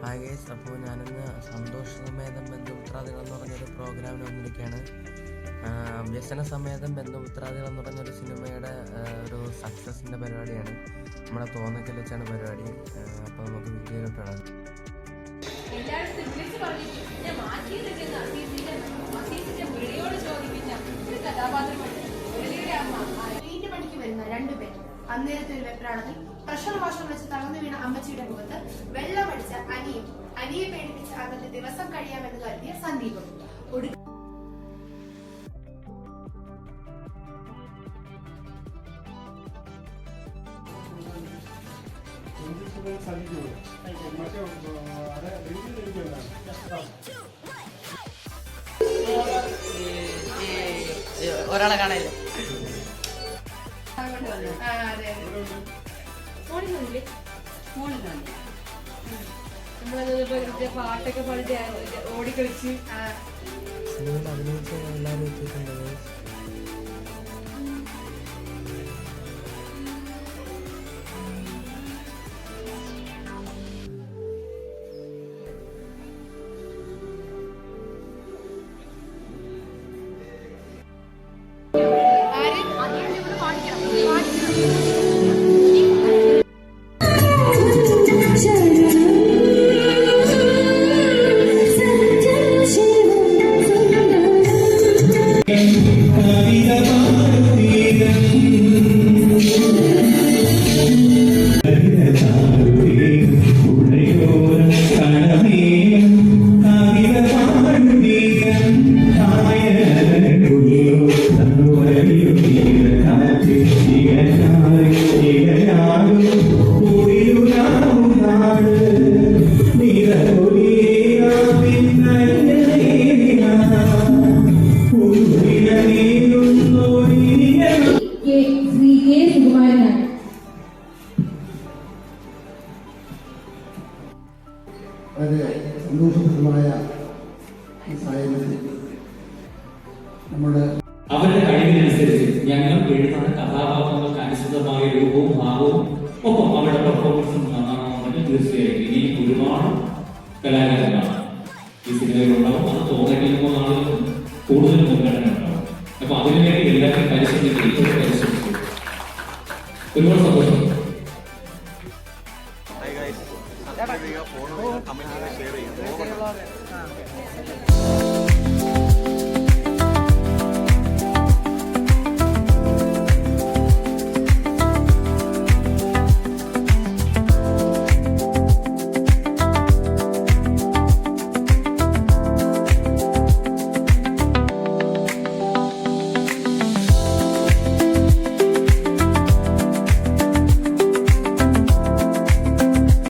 Hi guys, അപ്പോൾ ഞാനിന്ന് സന്തോഷസമേതം ബന്ധുമിത്രാദികൾ എന്ന് പറഞ്ഞൊരു പ്രോഗ്രാമിന് വന്നിരിക്കുകയാണ്. വ്യസനസമേതം ബന്ധുമിത്രാദികൾ എന്ന് പറഞ്ഞൊരു സിനിമയുടെ ഒരു സക്സസിൻ്റെ പരിപാടിയാണ്. നമ്മുടെ തോന്നക്കൽ വെച്ചാണ് പരിപാടി. അപ്പോൾ നമുക്ക് വീഡിയോയിലോട്ടാണ്. പണിക്ക് വരുന്ന രണ്ടുപേർ അന്നേരത്തെ ഒരു വെപ്രാളത്തിൽ പ്രഷർ വാഷർ വെച്ച് തളർന്നു വീണ അമ്മച്ചിയുടെ മുഖത്ത് വെള്ളമടിച്ച അനിയെ പേടിപ്പിച്ച് അന്നത്തെ ദിവസം കഴിയാമെന്ന് കരുതിയ സന്ദീപും ഒരാളെ കാണാനില്ല. പാട്ടൊക്കെ പാടിട്ട് ഓടിക്കളിച്ച് സിനിമയിൽ അഭിനയിച്ച എല്ലാവരും എത്തിയിട്ടുണ്ട്. വളരെ സന്തോഷപ്രദമായ ഈ സാഹചര്യത്തിൽ നമ്മുടെ അവരുടെ കഴിവിനനുസരിച്ച് ഞങ്ങൾ എഴുതുന്ന കഥാപാത്രങ്ങൾക്ക് അനുസൃതമായ രൂപവും ഭാവവും ഒപ്പം അവരുടെ പെർഫോമൻസും നന്നാണെന്നുണ്ടെങ്കിൽ തീർച്ചയായും ഇനിയും ഒരുപാട് കലാകാരന്മാർ ഈ സിനിമയിലുണ്ടാവും. അത് തോന്നിക്കുന്ന ആളുകൾ കൂടുതൽ മുൻഗണന ഉണ്ടാവും. അപ്പൊ അതിനുവേണ്ടി എല്ലാവരും പരിശ്രമിക്കും. ഇപ്പോഴും പരിശ്രമിച്ചു. ഒരുപാട് സന്തോഷം. ഫോൺ കമന്റ് ഷെയർ ചെയ്യും.